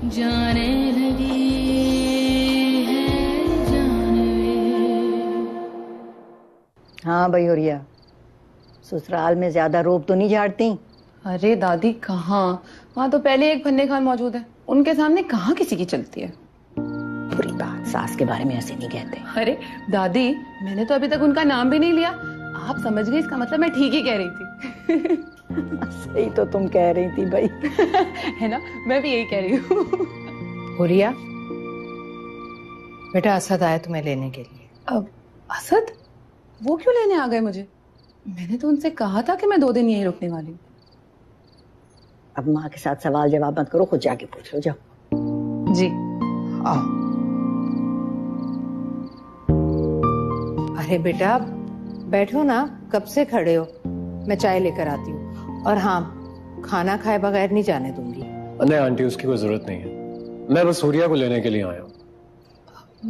जाने लगी है जानवे। हाँ भाई हुरिया, ससुराल में ज्यादा रोब तो नहीं झाड़ती? अरे दादी कहाँ, वहाँ तो पहले एक फन्ने खान मौजूद है, उनके सामने कहाँ किसी की चलती है। बुरी बात, सास के बारे में ऐसे नहीं कहते। अरे दादी, मैंने तो अभी तक उनका नाम भी नहीं लिया। आप समझ गई, इसका मतलब मैं ठीक ही कह रही थी। सही तो तुम कह रही थी भाई। है ना, मैं भी यही कह रही हूँ। हुरिया बेटा, असद आया तुम्हें लेने के लिए। अब असद वो क्यों लेने आ गए मुझे? मैंने तो उनसे कहा था कि मैं 2 दिन यहीं रुकने वाली हूँ। अब माँ के साथ सवाल जवाब मत करो, खुद जाके पूछ लो, जाओ। जी। आओ। अरे बेटा बैठो ना, कब से खड़े हो? मैं चाय लेकर आती हूँ। और हाँ, खाना खाए बगैर नहीं जाने दूंगी। नहीं आंटी, उसकी कोई जरूरत नहीं है, मैं बस सूर्या को लेने के लिए आया हूँ।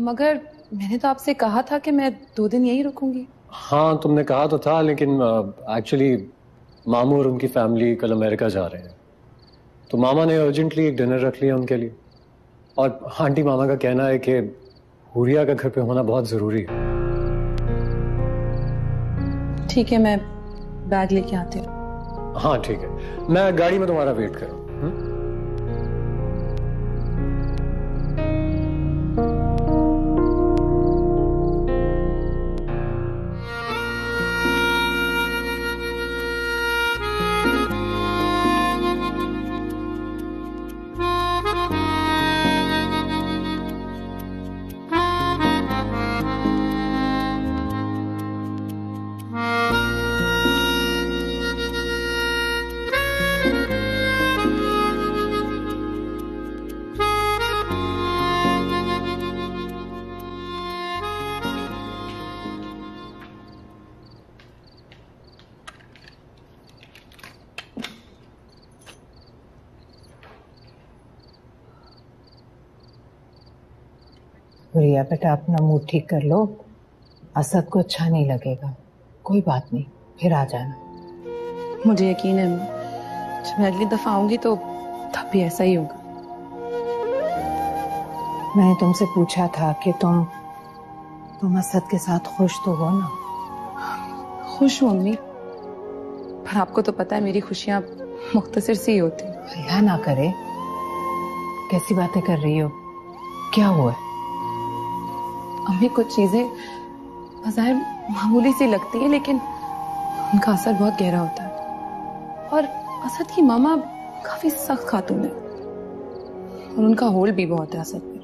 मगर मैंने तो आपसे कहा था कि मैं 2 दिन यहीं रुकूंगी। हाँ तुमने कहा तो था, लेकिन एक्चुअली मामू और उनकी फैमिली कल अमेरिका जा रहे हैं, तो मामा ने अर्जेंटली एक डिनर रख लिया उनके लिए। और आंटी मामा का कहना है कि हुरिया का घर पे होना बहुत जरूरी है। ठीक है, मैं बैग लेके आती हूँ। हाँ ठीक है, मैं गाड़ी में तुम्हारा वेट कर रहा हूँ। हुरिया बेटा, अपना मूड ठीक कर लो, असद को अच्छा नहीं लगेगा। कोई बात नहीं, फिर आ जाना। मुझे यकीन है जब मैं अगली दफा आऊंगी तो तब भी ऐसा ही होगा। मैंने तुमसे पूछा था कि तुम असद के साथ खुश तो हो ना? खुश हूँ अम्मी, पर आपको तो पता है मेरी खुशियां मुख्तसर सी ही होती हैं। हया ना करे, कैसी बातें कर रही हो? क्या हुआ? अम्मी कुछ चीजें बज़ाहिर मामूली सी लगती है, लेकिन उनका असर बहुत गहरा होता है। और असद की मामा काफी सख्त खातून है और उनका होल्ड भी बहुत है असद पर।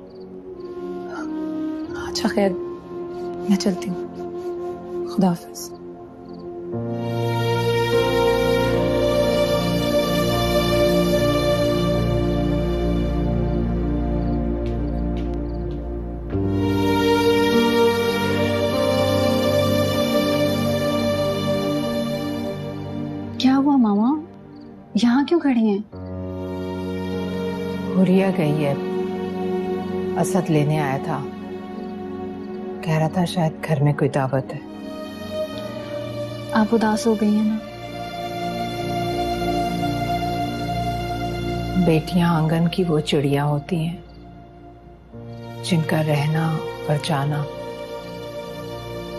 अच्छा खैर, मैं चलती हूँ, खुदा हाफिज। क्या हुआ मामा, यहाँ क्यों खड़ी हैं? हुरिया गई है, असद लेने आया था, कह रहा था शायद घर में कोई दावत है। आप उदास हो गई हैं ना? बेटियां आंगन की वो चिड़िया होती हैं जिनका रहना और जाना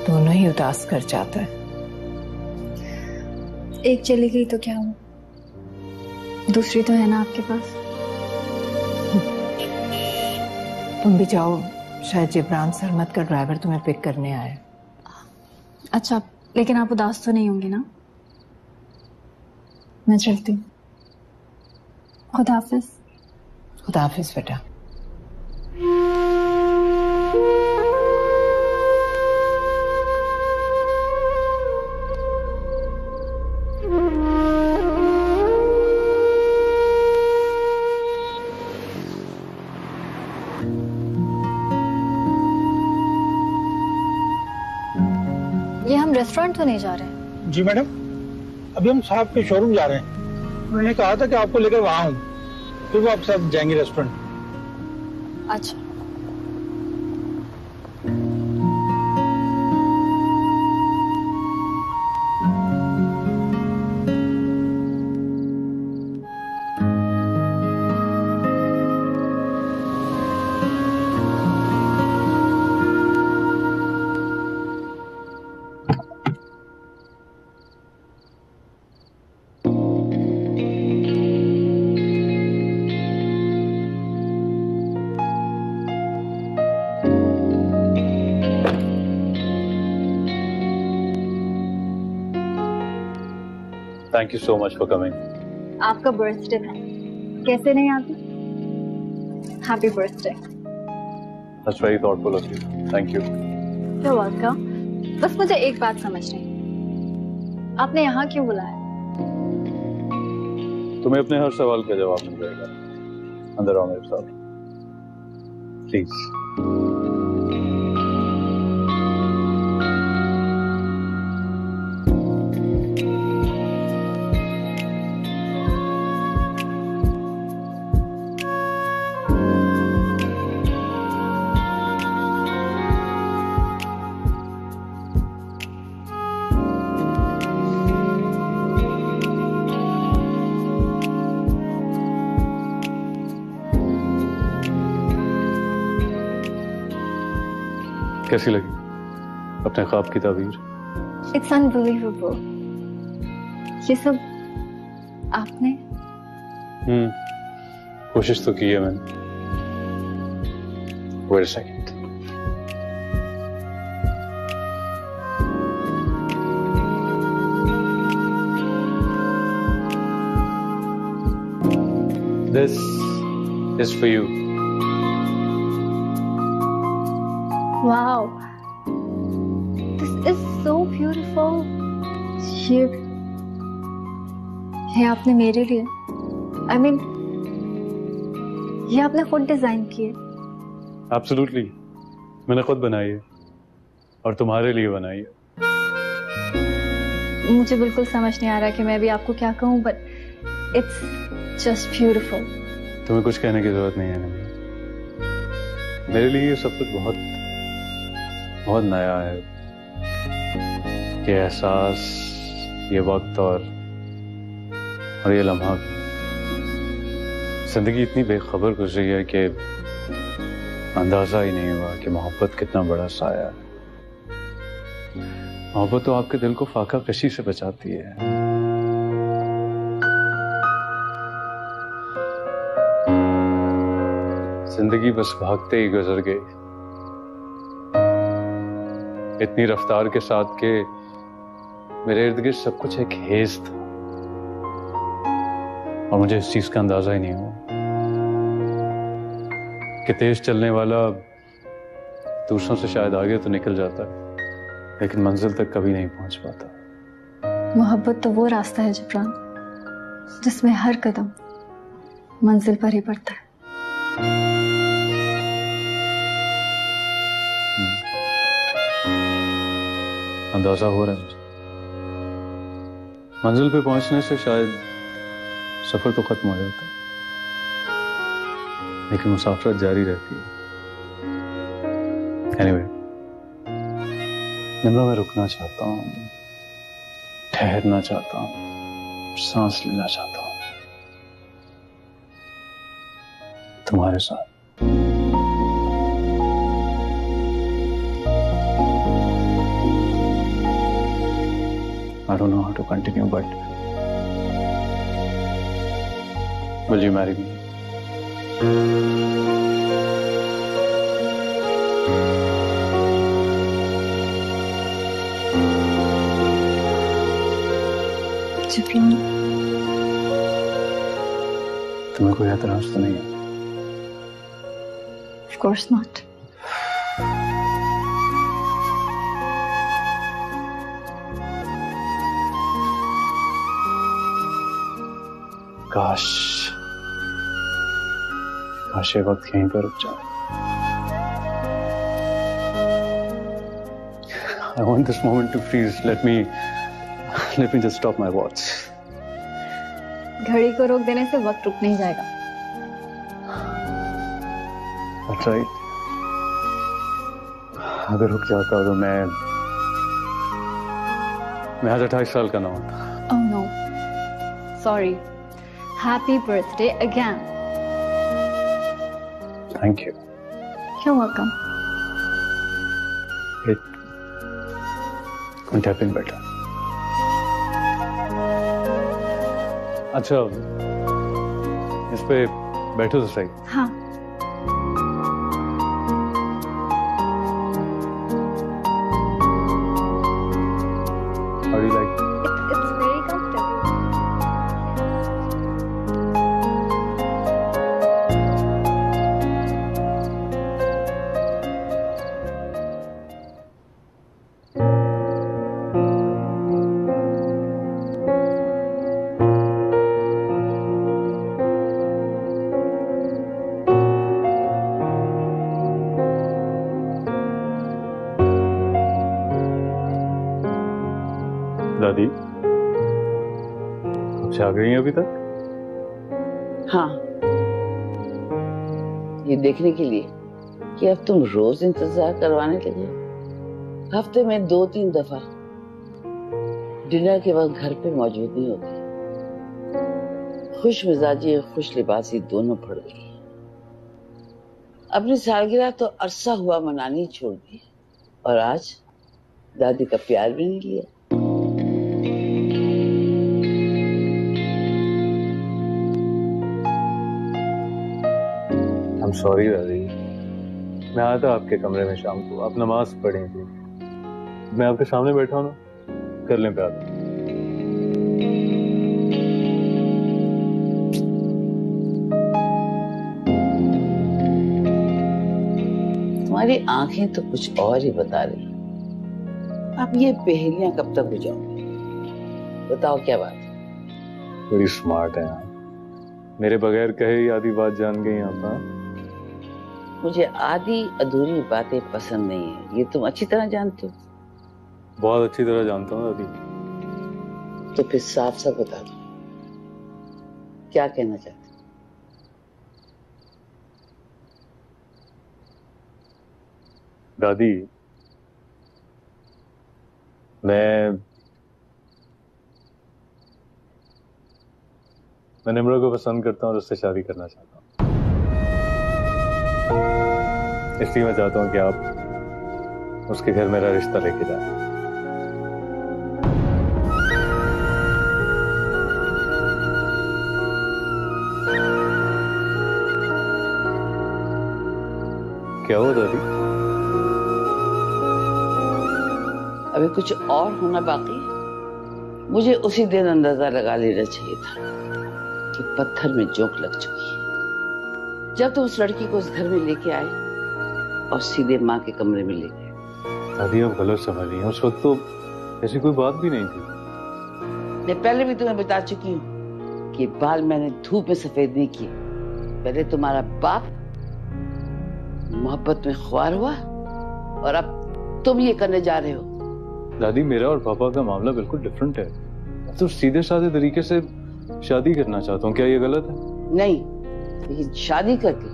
दोनों ही उदास कर जाता है। एक चली गई तो क्या हुआ, दूसरी तो है ना आपके पास। तुम भी जाओ, शायद जिब्रान सरमत का ड्राइवर तुम्हें पिक करने आए। अच्छा, लेकिन आप उदास तो नहीं होंगे ना? मैं चलती हूँ, खुदा हाफिज। खुदा हाफिज बेटा। ये हम रेस्टोरेंट तो नहीं जा रहे हैं? जी मैडम, अभी हम साहब के शोरूम जा रहे हैं। उन्होंने कहा था कि आपको लेकर वहां आऊं, फिर वो आप साथ जाएंगे रेस्टोरेंट। अच्छा। Thank you so much for coming. आपका बर्थडे था, कैसे नहीं आती? Happy birthday. That's very thoughtful of you. Thank you. You're welcome। बस मुझे एक बात समझ नहीं, आपने यहाँ क्यों बुलाया? तुम्हें अपने हर सवाल का जवाब मिल जाएगा। अंदर आओ मेरे साथ, प्लीज। कैसी लगी अपने ख्वाब की ताबीर? It's unbelievable। ये सब आपने? कोशिश तो की है मैंने। Wait a second। This is for you। Wow, this is so beautiful। ये आपने मेरे लिए, I mean, ये आपने खुद डिजाइन किए? Absolutely, मैंने खुद बनाई है और तुम्हारे लिए बनाई है। मुझे बिल्कुल समझ नहीं आ रहा कि मैं भी आपको क्या कहूँ, but it's just beautiful। तुम्हें कुछ कहने की जरूरत नहीं है नमी। मेरे लिए ये सब कुछ बहुत बहुत नया है। ये एहसास, ये वक्त और ये लम्हा, जिंदगी इतनी बेखबर गुजरी है कि अंदाजा ही नहीं हुआ कि मोहब्बत कितना बड़ा साया है। मोहब्बत तो आपके दिल को फाका कशी से बचाती है। जिंदगी बस भागते ही गुजर गई, इतनी रफ्तार के साथ के मेरे इर्द गिर्द सब कुछ एक हेज था और मुझे इस चीज का अंदाजा ही नहीं हुआ कि तेज चलने वाला दूसरों से शायद आगे तो निकल जाता है लेकिन मंजिल तक कभी नहीं पहुंच पाता। मोहब्बत तो वो रास्ता है जिब्रान, जिसमें हर कदम मंजिल पर ही पड़ता है। अंदाजा हो रहा है मुझे, मंजिल पे पहुंचने से शायद सफर तो खत्म हो जाता है लेकिन मुसाफरत जारी रहती है। एनीवे, निम्रा मैं रुकना चाहता हूँ, ठहरना चाहता हूँ, सांस लेना चाहता हूँ तुम्हारे साथ। I don't know how to continue, but will you marry me? Jibran, तुम्हें कोई एतराज तो नहीं है? Of course not। काश ये वक्त यहीं पर रुक जाए। I want this moment to freeze. Let me just stop my watch. घड़ी को रोक देने से वक्त रुक नहीं जाएगा। That's right। अगर रुक जाता तो मैं आज 28 साल का ना होता। Oh no, sorry। Happy birthday again। Thank you। You're welcome। It couldn't have been better। अच्छा, इस पे बैठो तो सही। हाँ। How do you like? It's very comfortable। दादी आप जाग रही हैं अभी तक? हाँ, ये देखने के लिए कि अब तुम रोज इंतजार करवाने लगे। हफ्ते में 2-3 दफा डिनर के वक्त घर पे मौजूद नहीं होती। खुश मिजाजी और खुश लिबासी दोनों पड़ गई। अपनी सालगिरह तो अरसा हुआ मनानी छोड़ दी और आज दादी का प्यार भी नहीं लिया। I'm sorry दादी, मैं आया था आपके कमरे में शाम को, आप नमाज पढ़ी थी, मैं आपके सामने बैठा हूं ना, कर लें प्यार। तुम्हारी आंखें तो कुछ और ही बता रही। अब ये पहेलियां कब तक बुझाओगे? बताओ क्या बात है? बड़ी स्मार्ट है आप, मेरे बगैर कहे ही आधी बात जान गई आप। मुझे आधी अधूरी बातें पसंद नहीं है, ये तुम अच्छी तरह जानते हो। बहुत अच्छी तरह जानता हूँ दादी। तो फिर साफ साफ बता दो, क्या कहना चाहते हो? दादी मैं निम्रा को पसंद करता हूँ और उससे शादी करना चाहता हूँ। इसलिए मैं चाहता हूँ कि आप उसके घर मेरा रिश्ता लेके जाए। क्या हुआ दादी? अभी कुछ और होना बाकी है। मुझे उसी दिन अंदाजा लगा लेना चाहिए था कि पत्थर में जोंक लग चुकी है। जब तुम उस लड़की को उस घर में लेके आए और सीधे माँ के कमरे में ले गए। दादी आप गलत समझ रही हैं, उस वक्त तो ऐसी कोई बात भी नहीं थी। मैं पहले भी तुम्हें बता चुकी हूँ कि बाल मैंने धूप में सफेद नहीं किए। पहले तुम्हारा बाप मोहब्बत में ख्वार हुआ और अब तुम ये करने जा रहे हो। दादी मेरा और पापा का मामला बिल्कुल डिफरेंट है। तो सीधे साधे तरीके से शादी करना चाहता हूँ, क्या ये गलत है? नहीं, लेकिन शादी करके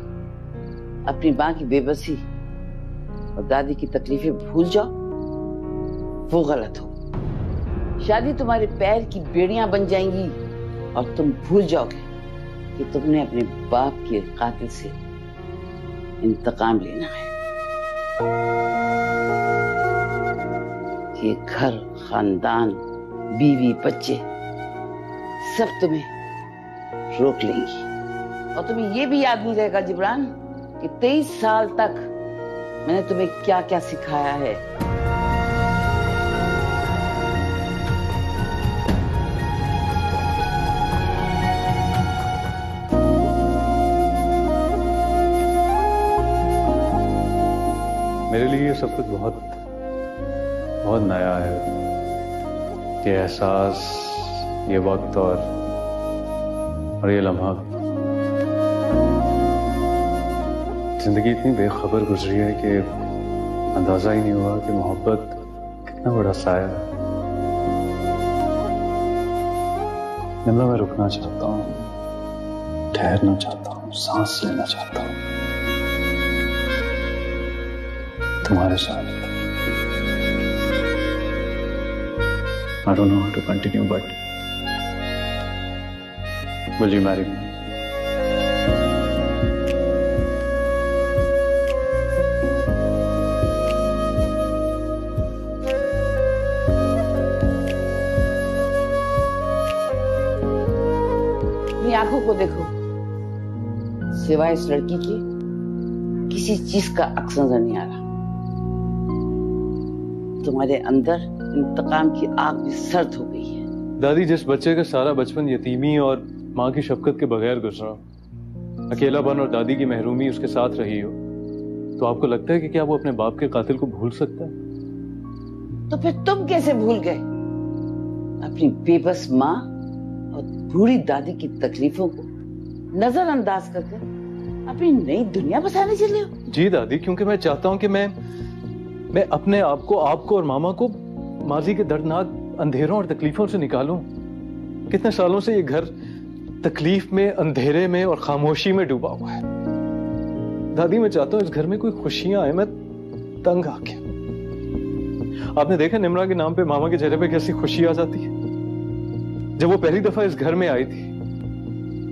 अपनी माँ की बेबसी और दादी की तकलीफें भूल जाओ, वो गलत हो। शादी तुम्हारे पैर की बेड़ियां बन जाएंगी और तुम भूल जाओगे कि तुमने अपने बाप के कातिल से इंतकाम लेना है। ये घर, खानदान, बीवी, बच्चे सब तुम्हें रोक लेंगी। और तुम्हें ये भी याद नहीं रहेगा जिब्रान कि 23 साल तक मैंने तुम्हें क्या क्या सिखाया है। मेरे लिए ये सब कुछ बहुत बहुत नया है। ये एहसास, ये वक्त और ये लम्हा। जिंदगी इतनी बेखबर गुजरी है कि अंदाजा ही नहीं हुआ कि मोहब्बत कितना बड़ा साया है। निम्रा मैं रुकना चाहता हूँ, ठहरना चाहता हूँ, सांस लेना चाहता हूँ तुम्हारे साथ। I don't know how to continue, but will you marry me? अपनी आंखों को देखो, सिवाय इस लड़की की किसी चीज का अक्स नजर नहीं आ रहा। तुम्हारे अंदर इंतकाम की आग भी सर्द हो गई है। दादी जिस बच्चे का सारा बचपन यतीमी और माँ की शफकत के बगैर गुजरा, अकेलापन और दादी की महरूमी उसके साथ रही हो, तो आपको लगता है कि क्या वो अपने बाप के कातिल को भूल सकता है? तो फिर तुम कैसे भूल गए अपनी बेबस माँ और बूढ़ी दादी की तकलीफों को नजरअंदाज करके अपनी नई दुनिया बसाने चले हो? जी दादी, क्योंकि मैं चाहता हूं कि मैं अपने आप को, आपको और मामा को माजी के दर्दनाक अंधेरों और तकलीफों से निकालूं। कितने सालों से ये घर तकलीफ में, अंधेरे में और खामोशी में डूबा हुआ है। दादी, मैं चाहता हूं इस घर में कोई खुशियां आए, मैं तंग आ गया। आपने देखा निम्रा के नाम पे मामा के चेहरे पे कैसी खुशी आ जाती है। जब वो पहली दफा इस घर में आई थी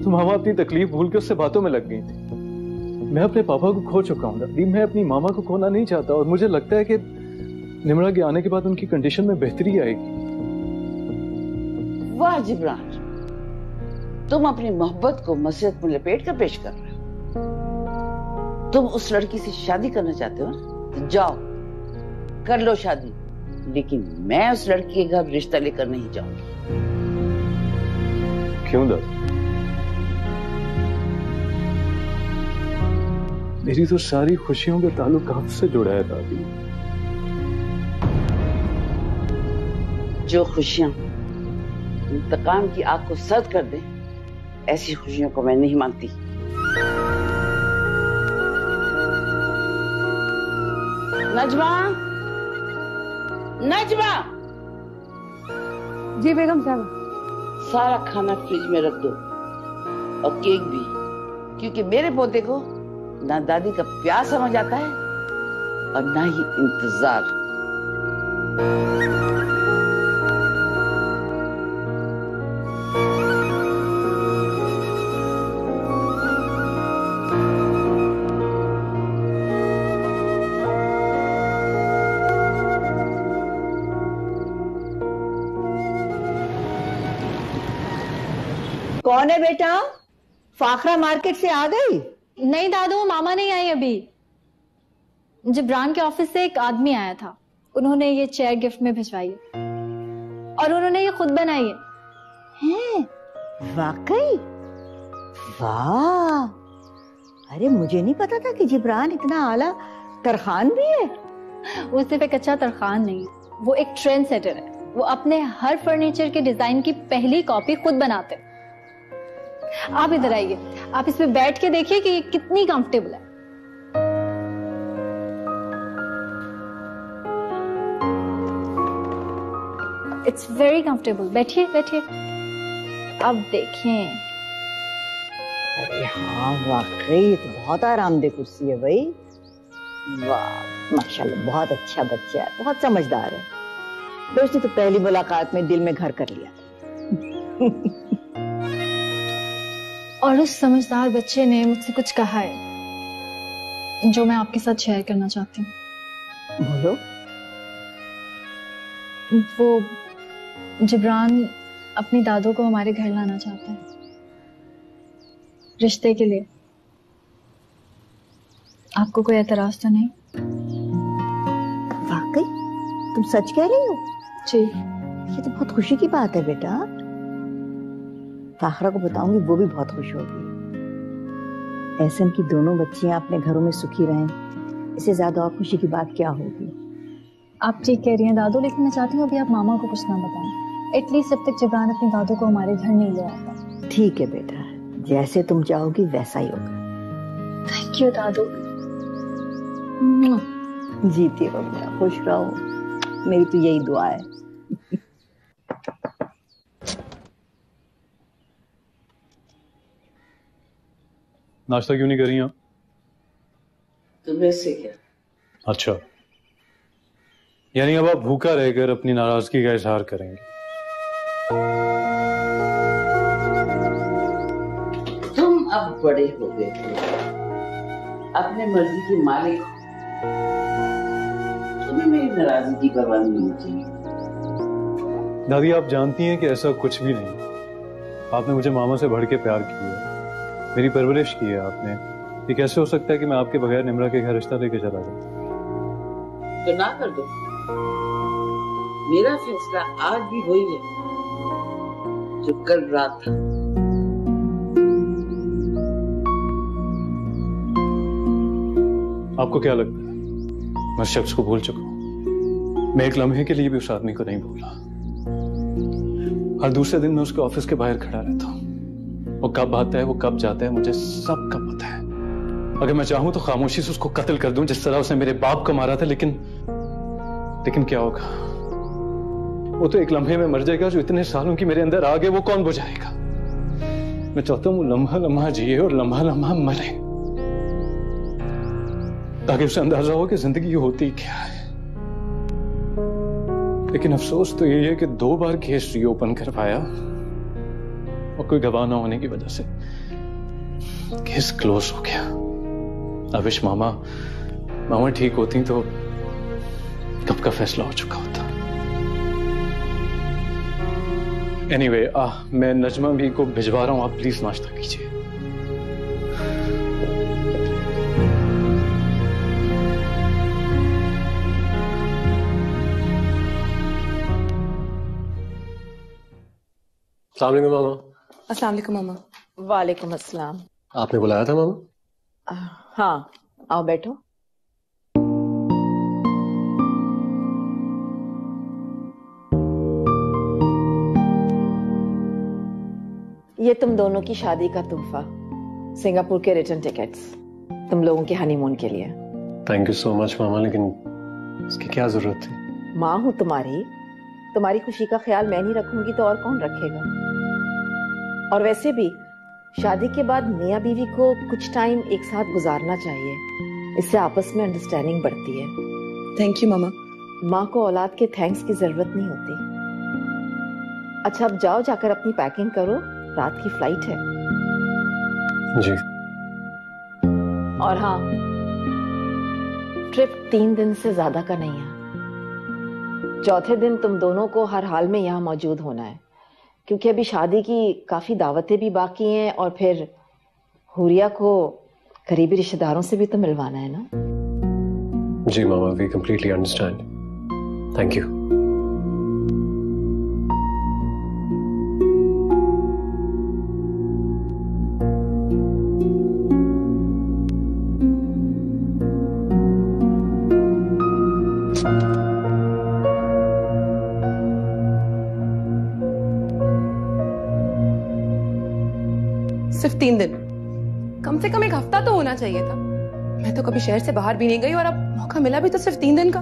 तो मामा अपनी तकलीफ भूल के उससे बातों में लग गई थी। मैं अपने पापा को खो चुका हूं दादी, मैं अपनी मामा को खोना नहीं चाहता और मुझे लगता है कि निम्रा के आने के बाद उनकी कंडीशन में बेहतरी आएगी। वाह जिब्रान, तुम अपनी मोहब्बत को मसीहत में लपेट कर पेश कर रहे हो। तुम उस लड़की से शादी करना चाहते हो ना, तो जाओ कर लो शादी, लेकिन मैं उस लड़की के घर रिश्ता लेकर नहीं जाऊंगी। क्यों दादी? मेरी तो सारी खुशियों का ताल्लुक आपसे जुड़ा है दादी। जो खुशियां इंतकाम की आग को सर्द कर दे, ऐसी खुशियों को मैं नहीं मानती। नजमा, नजमा। जी बेगम साहब। सारा खाना फ्रिज में रख दो और केक भी, क्योंकि मेरे पोते को ना दादी का प्यार समझ आता है और ना ही इंतजार। कौन है बेटा? फाखरा मार्केट से आ गई? नहीं दादू, मामा नहीं आई अभी। जिब्रान के ऑफिस से एक आदमी आया था, उन्होंने ये चेयर गिफ्ट में भिजवाई है और उन्होंने ये खुद बनाई है। हैं? वाकई? वाह! अरे मुझे नहीं पता था कि जिब्रान इतना आला तरखान भी है। वो सिर्फ एक अच्छा तरखान नहीं, वो एक ट्रेंड सेटर है। वो अपने हर फर्नीचर के डिजाइन की पहली कॉपी खुद बनाते हैं। आप इधर आइए, आप इस पे बैठ के देखिए कि ये कितनी कंफर्टेबल है। It's very comfortable. बैठिए बैठिए, अब देखें। अरे हाँ, वाकई तो बहुत आरामदेह कुर्सी है भाई। वाह, माशाल्लाह, बहुत अच्छा बच्चा है, बहुत समझदार है। तो उसने तो पहली मुलाकात में दिल में घर कर लिया। और उस समझदार बच्चे ने मुझसे कुछ कहा है जो मैं आपके साथ शेयर करना चाहती हूँ। बोलो। वो जिब्रान अपनी दादू को हमारे घर लाना चाहता है रिश्ते के लिए। आपको कोई एतराज तो नहीं? वाकई तुम सच कह रही हो? जी। ये तो बहुत खुशी की बात है बेटा। फाखरा को बताऊंगी, वो भी बहुत खुश होगी। ऐसन की दोनों बच्चियां अपने घरों में सुखी रहें, इससे ज्यादा और खुशी की बात क्या होगी? आप ठीक कह रही हैं दादू, लेकिन मैं चाहती हूँ अभी आप मामा को कुछ ना बताएं। एटलीस्ट जब तक जिब्रान अपनी दादू को हमारे घर नहीं ले आता। ठीक है बेटा, जैसे तुम चाहोगी वैसा ही होगा। थैंक यू दादू। जीती रहो बेटा, खुश रहो, मेरी तो यही दुआ है। नाश्ता क्यों नहीं कर रही आप? तुम्हें से क्या? अच्छा, यानी अब आप भूखा रहकर अपनी नाराजगी का इजहार करेंगे। तुम अब बड़े हो गए हो, अपने मर्जी के मालिक हो, तुम्हें मेरी नाराजगी की परवाह नहीं होनी चाहिए। दादी, आप जानती हैं कि ऐसा कुछ भी नहीं। आपने मुझे मामा से बढ़ के प्यार किया है, मेरी परवरिश की है आपने। ये कैसे हो सकता है कि मैं आपके बगैर निम्रा के घर रिश्ता लेके चला जाऊं? तो ना कर दो। मेरा फैसला आज भी वही है जो कल रात था। आपको क्या लगता है मैं उस शख्स को भूल चुका हूं? मैं एक लम्हे के लिए भी उस आदमी को नहीं भूला। हर दूसरे दिन मैं उसके ऑफिस के बाहर खड़ा रहता हूं। वो कब आता है, वो कब जाता है, मुझे सब का पता है। अगर मैं चाहूं तो खामोशी से उसको कत्ल कर दूं, जिस तरह उसने मेरे बाप को मारा था। लेकिन क्या होगा? वो तो एक लम्हे में मर जाएगा। जो इतने सालों की मेरे अंदर आग है वो कौन बुझाएगा? मैं चाहता हूं वो लम्हा लम्हा जिए और लम्हा लम्हा मरे, ताकि उसे अंदाजा हो कि जिंदगी होती क्या है। लेकिन अफसोस तो यही है कि 2 बार केस रीओपन करवाया और कोई गवाह ना होने की वजह से केस क्लोज हो गया। आई विश मामा ठीक होती तो कब का फैसला हो चुका होता। एनीवे, मैं नजमा भी को भिजवा रहा हूं, आप प्लीज नाश्ता कीजिए। अस्सलाम वालेकुम मामा। अस्सलाम वालेकुम मामा। वालेकुम अस्सलाम। आपने बुलाया था मामा? हाँ, आओ बैठो। ये तुम दोनों की शादी का तोहफा, सिंगापुर के रिटर्न टिकट्स, तुम लोगों के हनीमून के लिए। थैंक यू सो मच मामा, लेकिन इसकी क्या जरूरत थी? माँ हूं तुम्हारी खुशी का ख्याल मैं नहीं रखूंगी तो और कौन रखेगा? और वैसे भी शादी के बाद मियाँ बीवी को कुछ टाइम एक साथ गुजारना चाहिए, इससे आपस में अंडरस्टैंडिंग बढ़ती है। थैंक यू मामा। माँ को औलाद के थैंक्स की जरूरत नहीं होती। अच्छा, अब जाओ, जाकर अपनी पैकिंग करो, रात की फ्लाइट है। जी। और हाँ, ट्रिप 3 दिन से ज्यादा का नहीं है। चौथे दिन तुम दोनों को हर हाल में यहाँ मौजूद होना है, क्योंकि अभी शादी की काफी दावतें भी बाकी हैं और फिर हुरिया को करीबी रिश्तेदारों से भी तो मिलवाना है ना। जी मामा, we completely understand. Thank you. सिर्फ 3 दिन, कम से कम 1 हफ्ता तो होना चाहिए था। मैं तो कभी शहर से बाहर भी नहीं गई और अब मौका मिला भी तो सिर्फ 3 दिन का।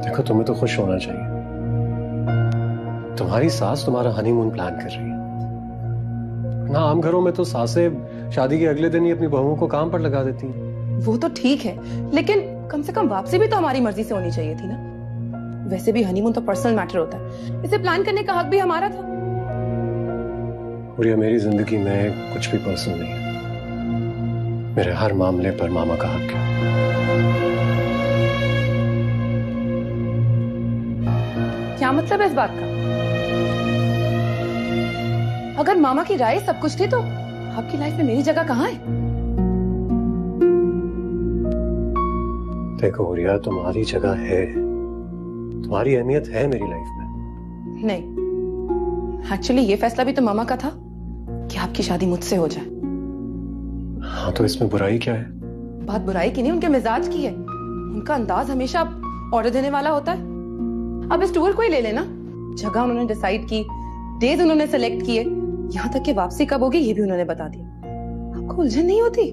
देखो, तुम्हें तो खुश होना चाहिए। तुम्हारी सास तुम्हारा हनीमून प्लान कर रही है ना। आम घरों में तो सासें शादी के अगले दिन ही अपनी बहुओं को काम पर लगा देती हैं। वो तो ठीक है, लेकिन कम से कम वापसी भी तो हमारी मर्जी से होनी चाहिए थी ना। वैसे भी हनीमून तो पर्सनल मैटर होता है, इसे प्लान करने का हक भी हमारा था। और ये मेरी जिंदगी में कुछ भी पर्सनल नहीं है। मेरे हर मामले पर मामा का हक है। क्या मतलब है इस बात का? अगर मामा की राय सब कुछ थी तो आपकी लाइफ में मेरी जगह कहाँ है? देखो हुरिया, तुम्हारी जगह है, तुम्हारी अहमियत है मेरी लाइफ में। नहीं, एक्चुअली ये फैसला भी तो मामा का था कि आपकी शादी मुझसे हो जाए। हाँ, तो इसमें बुराई क्या है? बात बुराई की नहीं, उनके मिजाज की है। उनका अंदाज हमेशा ऑर्डर देने वाला होता है। अब इस टूर को ही ले लेना। जगह उन्होंने डिसाइड की, डेज उन्होंने सेलेक्ट किए, यहाँ तक कि वापसी कब होगी ये भी उन्होंने बता दिया। आपको उलझन नहीं होती?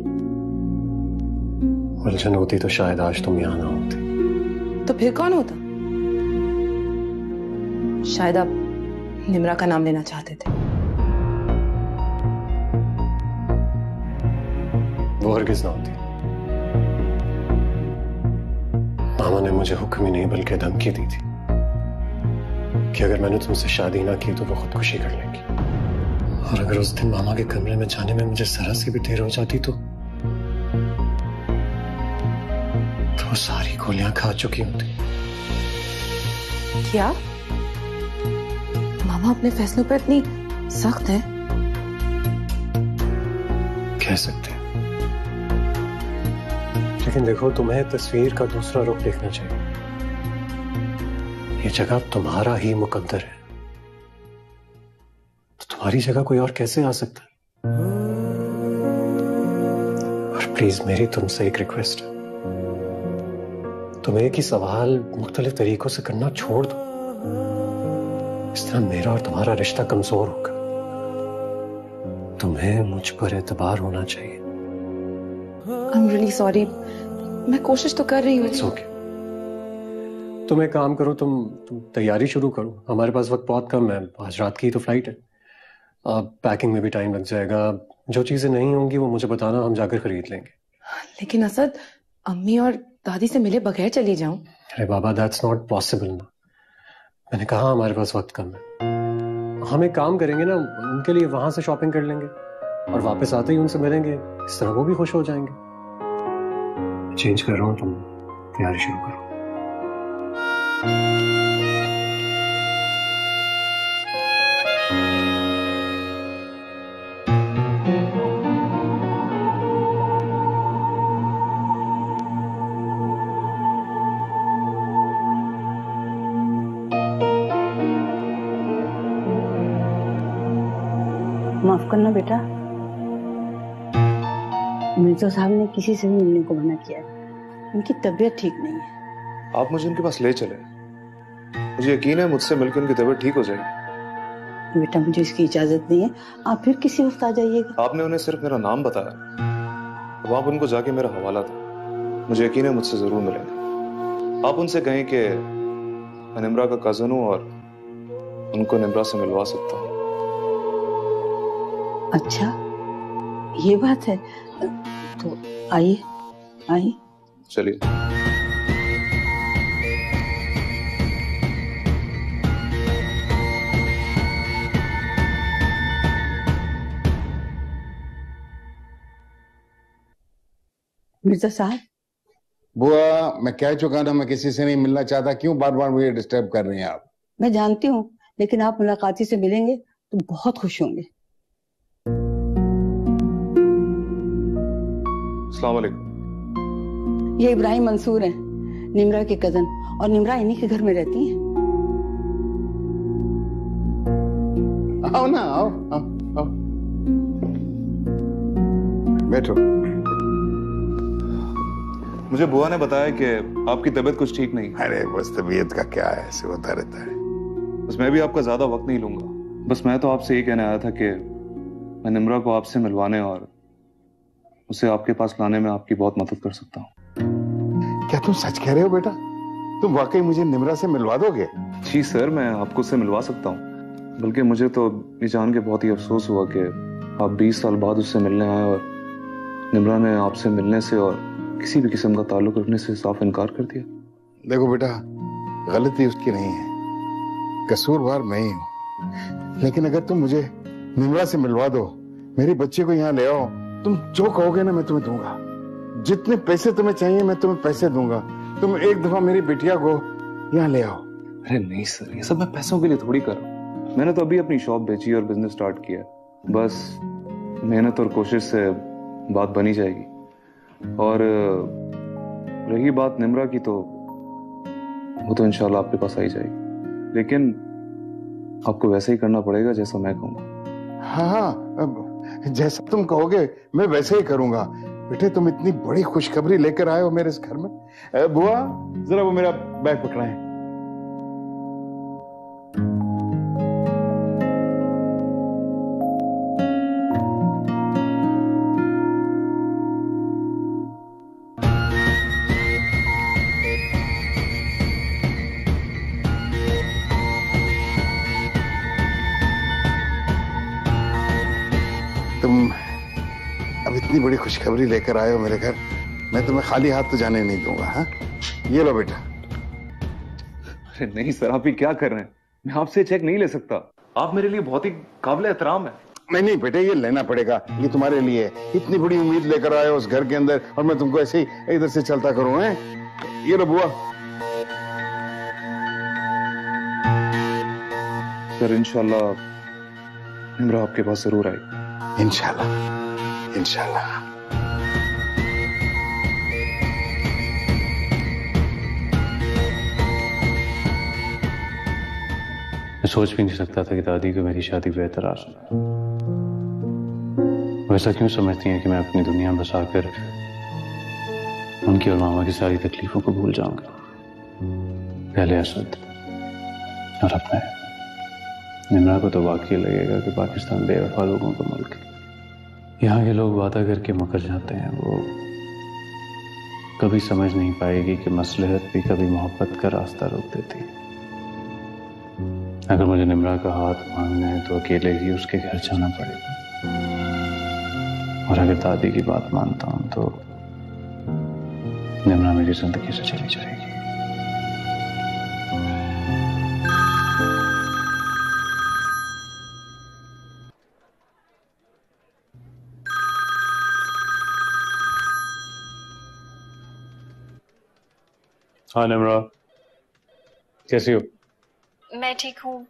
उलझन होती तो शायद आज तुम यहाँ ना होती। तो फिर कौन होता? शायद आप निम्रा का नाम लेना चाहते थे। वो हरगिज़ ना होती। मामा ने मुझे हुक्म ही नहीं बल्कि धमकी दी थी कि अगर मैंने तुमसे शादी ना की तो वो खुदकुशी कर लेंगी। और अगर उस दिन मामा के कमरे में जाने में मुझे जरा सी भी देर हो जाती तो वो सारी गोलियां खा चुकी होती। क्या मामा अपने फैसलों पर इतनी सख्त है? कह सकते हैं, लेकिन देखो, तुम्हें तस्वीर का दूसरा रुख देखना चाहिए। ये जगह तुम्हारा ही मुकद्दर है, तो तुम्हारी जगह कोई और कैसे आ सकता है? और प्लीज मेरी तुमसे एक रिक्वेस्ट है, तुम एक ही सवाल मुख्तलिफ तरीकों से करना छोड़ दो। इस तरह मेरा और तुम्हारा रिश्ता कमजोर होगा। तुम्हें मुझ पर एतबार होना चाहिए। I'm really sorry, मैं कोशिश तो कर रही हूँ। It's okay. तुम एक काम करो, तुम तैयारी शुरू करो। हमारे पास वक्त बहुत कम है, आज रात की तो फ्लाइट है। पैकिंग में भी टाइम लग जाएगा। जो चीजें नहीं होंगी वो मुझे बताना, हम जाकर खरीद लेंगे। लेकिन असद, अम्मी और दादी से मिले बगैर चली जाऊं? अरे बाबा, दैट्स नॉट पॉसिबल ना। मैंने कहा हमारे पास वक्त कम है। हम एक काम करेंगे ना, उनके लिए वहां से शॉपिंग कर लेंगे और वापस आते ही उनसे मिलेंगे। इस तरह वो भी खुश हो जाएंगे। चेंज कर रहा हूँ, तुम तैयारी शुरू करो। माफ करना बेटा, मिर्जा साहब ने किसी से भी मिलने को मना किया है। उनकी तबीयत ठीक नहीं है। आप मुझे उनके पास ले चले, मुझे यकीन है मुझसे मिलकर उनकी तबीयत ठीक हो जाएगी। बेटा मुझे इसकी इजाजत नहीं है, आप फिर किसी वक्त आ जाइएगा। आपने उन्हें सिर्फ मेरा नाम बताया, अब आप उनको जाके मेरा हवाला दो, मुझे यकीन है मुझसे जरूर मिलेंगे। आप उनसे कहें कि मैं निम्रा का कजन हूं और उनको निम्रा से मिलवा सकता हूँ। अच्छा ये बात है, तो आइए आइए। चलिए। मिर्जा साहब। बुआ, मैं कह चुका ना, मैं किसी से नहीं मिलना चाहता। क्यों बार बार मुझे डिस्टर्ब कर रही हैं आप? मैं जानती हूँ, लेकिन आप मुलाकाती से मिलेंगे तो बहुत खुश होंगे। अस्सलाम वालेकुम। ये इब्राहिम मंसूर हैं, निम्रा के कजन, और निम्रा इन्हीं के घर में रहती हैं। आओ ना, आओ आओ आओ, बैठो। मुझे बुआ ने बताया कि आपकी तबीयत कुछ ठीक नहीं। अरे बस तबीयत का क्या है, ऐसे होता रहता है। बस मैं भी आपका ज्यादा वक्त नहीं लूंगा। बस मैं तो आपसे ये कहने आया था कि मैं निम्रा को आपसे मिलवाने और उसे आपके पास लाने में आपकी बहुत मदद कर सकता हूँ। क्या तुम सच कह रहे हो बेटा? तुम वाकई मुझे निम्रा से मिलवा दोगे? जी सर, मैं आपको उससे मिलवा सकता हूँ। बल्कि मुझे तो ये जान के बहुत ही अफसोस हुआ कि आप 20 साल बाद उससे मिलने आए और निम्रा ने आपसे मिलने से और किसी भी किस्म का ताल्लुक रखने से साफ इनकार कर दिया। देखो बेटा, गलती उसकी नहीं है, कसूरवार मैं ही हूँ। लेकिन अगर तुम मुझे निम्रा से मिलवा दो, मेरे बच्चे को यहाँ ले आओ, तुम जो कहोगे ना मैं तुम्हें दूंगा। जितने पैसे तुम्हें चाहिए मैं तुम्हें पैसे दूंगा। तुम एक दफा मेरी बिटिया को यहाँ ले आओ। अरे नहीं सर, ये सब मैं पैसों के लिए थोड़ी कर रहा हूँ। मैंने तो अभी अपनी शॉप बेची और बिजनेस स्टार्ट किया। बस मेहनत और कोशिश से बात बनी जाएगी। और रही बात निम्रा की, तो वो तो इंशाल्लाह आपके पास आई जाएगी। लेकिन आपको वैसे ही करना पड़ेगा जैसा मैं कहूँगा। हाँ, जैसा तुम कहोगे मैं वैसे ही करूंगा। बेटे, तुम इतनी बड़ी खुशखबरी लेकर आए हो मेरे इस घर में। बुआ, जरा वो मेरा बैग पकड़ाएं। तुम अब इतनी बड़ी खुशखबरी लेकर आए हो मेरे घर, मैं तुम्हें खाली हाथ तो जाने नहीं दूंगा। हाँ, ये लो बेटा। अरे नहीं सर, आप ये क्या कर रहे हैं? मैं आपसे चेक नहीं ले सकता। आप मेरे लिए बहुत ही काबिल एहतराम है। नहीं नहीं बेटे, ये लेना पड़ेगा, ये तुम्हारे लिए। इतनी बड़ी उम्मीद लेकर आए हो उस घर के अंदर, और मैं तुमको ऐसे ही इधर से चलता करूं? हैं? ये लो बुआ। सर इंशाल्लाह निम्रा आपके पास जरूर आएगी। इंशाल्लाह इंशाल्लाह। मैं सोच भी नहीं सकता था कि दादी को मेरी शादी बेहतरार है। वैसा क्यों समझती हैं कि मैं अपनी दुनिया बसाकर उनकी और मामा की सारी तकलीफों को भूल जाऊंगा? पहले असद और अब मैं। निम्रा को तो वाकई लगेगा कि पाकिस्तान बेवफा लोगों का मुल्क है। यहाँ के लोग वादा करके मुकर जाते हैं, वो कभी समझ नहीं पाएगी कि मसलहत भी कभी मोहब्बत का रास्ता रोक देती है। अगर मुझे निम्रा का हाथ मांगना है तो अकेले ही उसके घर जाना पड़ेगा, और अगर दादी की बात मानता हूं तो निम्रा मेरी जिंदगी से चली जाएगी। हाँ निम्रा, कैसी हो? मैं ठीक हूँ।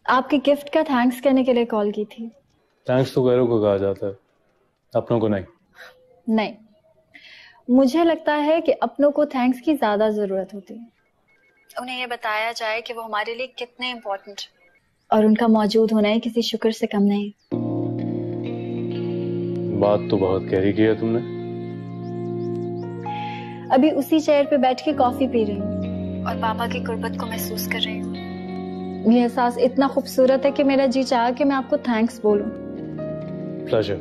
आपके गिफ्ट का थैंक्स कहने के लिए कॉल की थी। थैंक्स तो गैरों को कहा जाता है, अपनों को नहीं। नहीं, मुझे लगता है कि अपनों को थैंक्स की ज्यादा जरूरत होती है। उन्हें यह बताया जाए कि वो हमारे लिए कितने इम्पोर्टेंट, और उनका मौजूद होना ही किसी शुक्र से कम नहीं। बात तो बहुत गहरी की है तुमने। अभी उसी चेयर पे बैठ के कॉफी पी रही हूँ और पापा की गुर्बत को महसूस कर रही हूँ। ये एहसास इतना खूबसूरत है कि मेरा जी चाहा कि मैं आपको थैंक्स बोलूं। प्लेजर।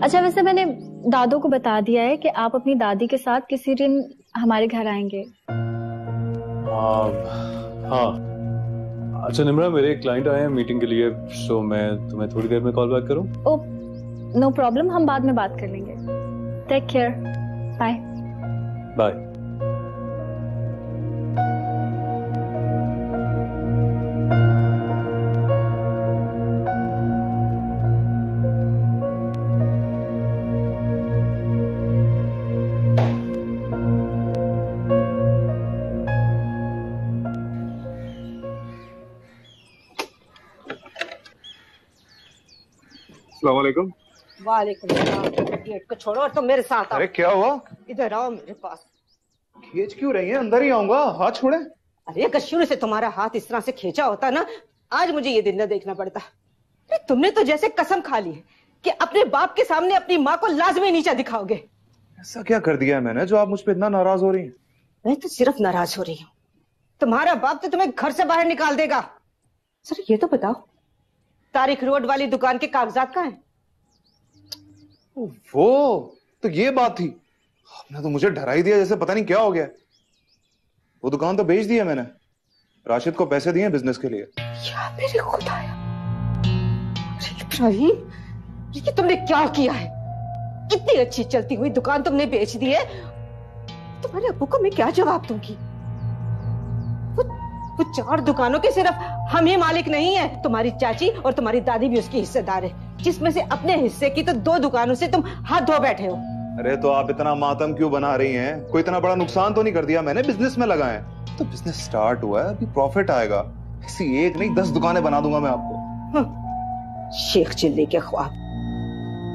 अच्छा, वैसे मैंने दादू को बता दिया है कि आप अपनी दादी के साथ किसी दिन हमारे घर आएंगे। हाँ। अच्छा निम्रा, मेरे एक क्लाइंट आए हैं मीटिंग के लिए, सो मैं तुम्हें थोड़ी देर में कॉल बैक करूं? ओह, नो प्रॉब्लम, हम बाद में बात कर लेंगे। Take care, bye. बाय। अस्सलामुअलैकुम। वालेकुम सलाम। गेट को छोड़ो और तुम मेरे साथ आओ। अरे क्या हुआ? इधर आओ मेरे पास। खींच क्यों रही है? अंदर ही आऊंगा, हाथ छोड़े। अरे अगर शुरू से तुम्हारा हाथ इस तरह से खींचा होता ना, आज मुझे ये दिन न देखना पड़ता। अरे तुमने तो जैसे कसम खा ली है कि अपने बाप के सामने अपनी माँ को लाजमी नीचा दिखाओगे। ऐसा क्या कर दिया है मैंने जो आप मुझ पर इतना नाराज हो रही हैं? मैं तो सिर्फ नाराज हो रही हूँ, तुम्हारा बाप तो तुम्हें घर से बाहर निकाल देगा। सर ये तो बताओ, तारिक रोड वाली दुकान के कागजात कहाँ हैं? वो तो ये बात थी, आपने तो मुझे डरा ही दिया जैसे पता नहीं क्या हो गया। वो दुकान तो बेच दी है मैंने, राशिद को पैसे दिए बिजनेस के लिए। या मेरे खुदाया, इब्राहिम, ये तुमने क्या किया है? इतनी अच्छी चलती हुई दुकान तुमने बेच दी है। तुम्हारे अब्बू को मैं क्या जवाब दूंगी? वो 4 दुकानों के सिर्फ हम ही मालिक नहीं है, तुम्हारी चाची और तुम्हारी दादी भी उसकी हिस्सेदार है, जिसमें से अपने हिस्से की तो 2 दुकानों से तुम हाथ धो बैठे हो। अरे तो आप इतना मातम क्यों बना रही हैं? कोई इतना बड़ा नुकसान तो नहीं कर दिया मैंने, बिजनेस में लगा है तो बिजनेस स्टार्ट हुआ है, अभी प्रॉफिट आएगा। ऐसी एक नहीं 10 दुकानें बना दूंगा मैं आपको। शेख चिल्ली के ख्वाब,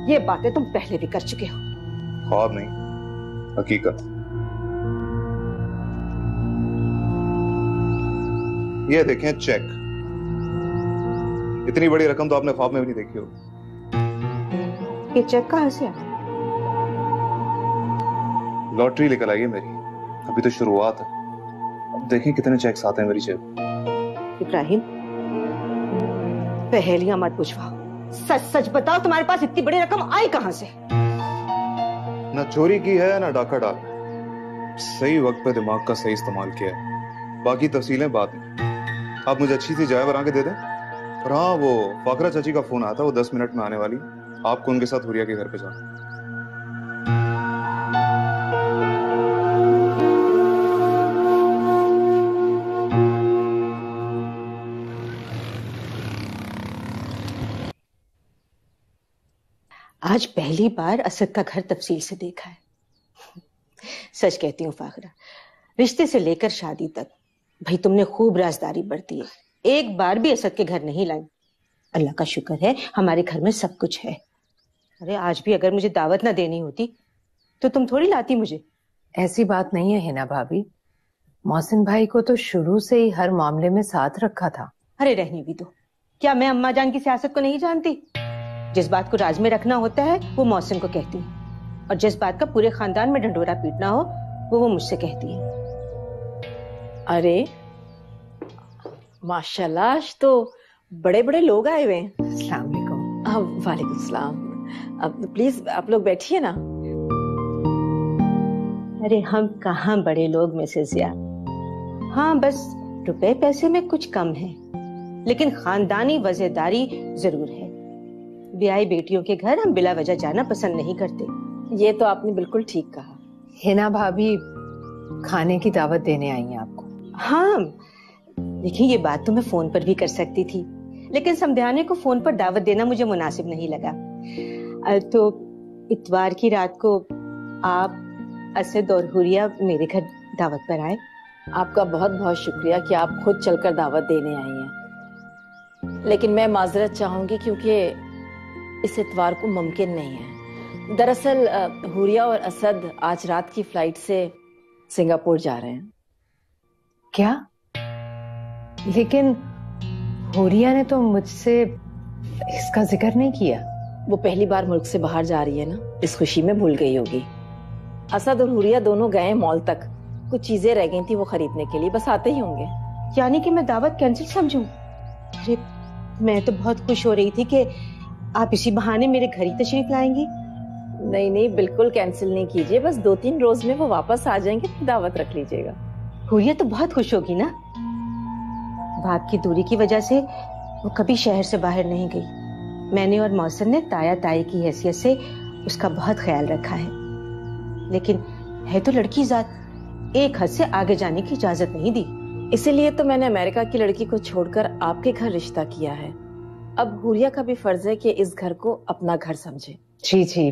ये बातें तुम पहले भी कर चुके हो। ख्वाब नहीं, हकीकत। ये देखें चेक, इतनी बड़ी रकम तो आपने ख्वाब में भी नहीं देखी हो। ये चेक कहां से आया? लॉटरी निकल आई है मेरी, अभी तो शुरुआत है, अब देखें कितने चेक्स आते हैं मेरी जेब। इब्राहिम, पहेलियां मत बुझवाओ, सच सच बताओ, तुम्हारे पास इतनी बड़ी रकम आई कहां से? ना चोरी की है ना डाका डाला, सही वक्त पे दिमाग का सही इस्तेमाल किया है। बाकी तफसीलें बाद में। आप मुझे अच्छी सी चाय बना के दे दें। और हाँ, वो फाकरा चाची का फोन आया था, वो 10 मिनट में आने वाली, आपको उनके साथ हुरिया के घर पे जाना। आज पहली बार असद का घर तफसील से देखा है। सच कहती हूँ फाखरा, रिश्ते से लेकर शादी तक भाई तुमने खूब राजदारी बरती है, एक बार भी असद के घर नहीं लाई। अल्लाह का शुक्र है हमारे घर में सब कुछ है। अरे आज भी अगर मुझे दावत ना देनी होती तो तुम थोड़ी लाती मुझे। ऐसी बात नहीं है हिना भाभी, मोहसिन भाई को तो शुरू से ही हर मामले में साथ रखा था। अरे रहने भी दो, क्या मैं अम्मा जान की सियासत को नहीं जानती? जिस बात को राज में रखना होता है वो मोहसिन को कहती है, और जिस बात का पूरे खानदान में ढंढोरा पीटना हो वो मुझसे कहती है। अरे माशाल्लाह, आज तो बड़े बड़े लोग आए हुए हैं। अस्सलाम वालेकुम। वालेकुम सलाम। अब प्लीज आप लोग बैठिए ना। अरे हम कहाँ बड़े लोग मिसेस या, हाँ बस रुपए पैसे में कुछ कम है, लेकिन खानदानी वजहदारी जरूर है। ब्याही बेटियों के घर हम बिला वजह जाना पसंद नहीं करते। ये तो आपने बिल्कुल ठीक कहा। हिना भाभी खाने की दावत देने आई हैं आपको। हाँ देखिए, ये बात तो मैं फोन पर भी कर सकती थी, लेकिन समध्याने को फोन पर दावत देना मुझे मुनासिब नहीं लगा। तो इतवार की रात को आप, असद और हुरिया मेरे घर दावत पर आए। आपका बहुत बहुत शुक्रिया कि आप खुद चलकर दावत देने आई हैं, लेकिन मैं माजरत चाहूंगी क्योंकि इस इतवार को मुमकिन नहीं है। दरअसल हुरिया और असद आज रात की फ्लाइट से सिंगापुर जा रहे हैं। क्या? लेकिन हुरिया ने तो मुझसे इसका जिक्र नहीं किया। वो पहली बार मुल्क से बाहर जा रही है ना, इस खुशी में भूल गई होगी। असद और हुरिया दोनों गए मॉल तक, कुछ चीजें रह गई थी वो खरीदने के लिए, बस आते ही होंगे। यानी कि मैं दावत कैंसिल समझूं? अरे मैं तो बहुत खुश हो रही थी कि आप इसी बहाने मेरे घर ही तशरीफ लाएंगी। नहीं नहीं, बिल्कुल कैंसिल नहीं कीजिए, बस 2-3 रोज में वो वापस आ जाएंगे, दावत रख लीजिएगा। हुरिया तो बहुत खुश होगी ना। बाप की दूरी की वजह से वो कभी शहर से बाहर नहीं गई। मैंने और मौसम ने ताया ताई की हैसियत से उसका बहुत ख्याल रखा है, लेकिन है तो लड़की जात, एक हद से आगे जाने की इजाजत नहीं दी। इसीलिए तो मैंने अमेरिका की लड़की को छोड़कर आपके घर रिश्ता किया है। अब हुरिया का भी फर्ज है कि इस घर को अपना घर समझे। जी जी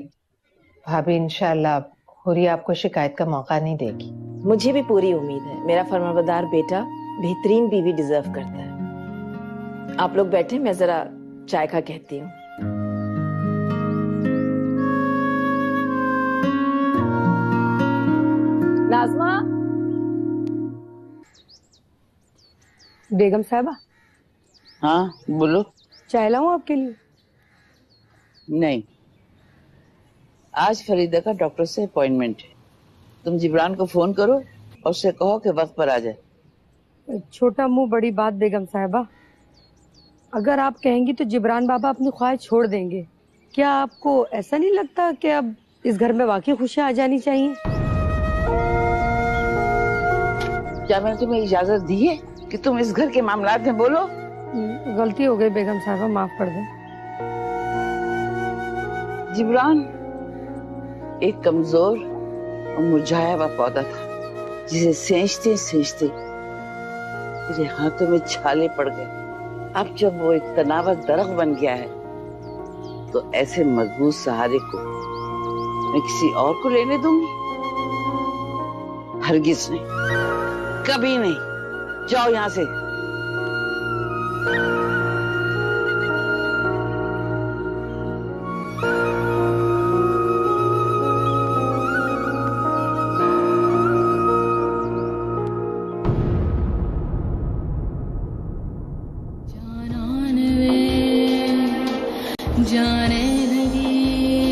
भाभी, इंशाल्लाह हुरिया आपको शिकायत का मौका नहीं देगी। मुझे भी पूरी उम्मीद है। मेरा फरमाबरदार बेटा बेहतरीन बीवी डिजर्व करता है। आप लोग बैठे, मैं जरा चाय का कहती हूँ। नाज़मा। बेगम साहबा। हाँ बोलो। चाय लाऊं आपके लिए? नहीं, आज फरीदा का डॉक्टर से अपॉइंटमेंट है। तुम जिब्रान को फोन करो और उससे कहो कि वक्त पर आ जाए। छोटा मुंह बड़ी बात बेगम साहबा, अगर आप कहेंगी तो जिब्रान बाबा अपनी ख्वाहिश छोड़ देंगे। क्या आपको ऐसा नहीं लगता कि अब इस घर में वाकई खुशियां आ जानी चाहिए? क्या मैंने तुम्हें इजाजत दी है कि तुम इस घर के मामलात में बोलो? गलती हो गई बेगम साहबा, माफ कर दें। जिब्रान एक कमजोर और मुरझाया हुआ पौधा था, जिसे सेंचते सेंचते तेरे हाथों में छाले पड़ गए। अब जब वो एक तनावर दरख्त बन गया है, तो ऐसे मजबूत सहारे को मैं किसी और को लेने दूंगी? हरगिज नहीं, कभी नहीं। जाओ यहां से। जाने लगी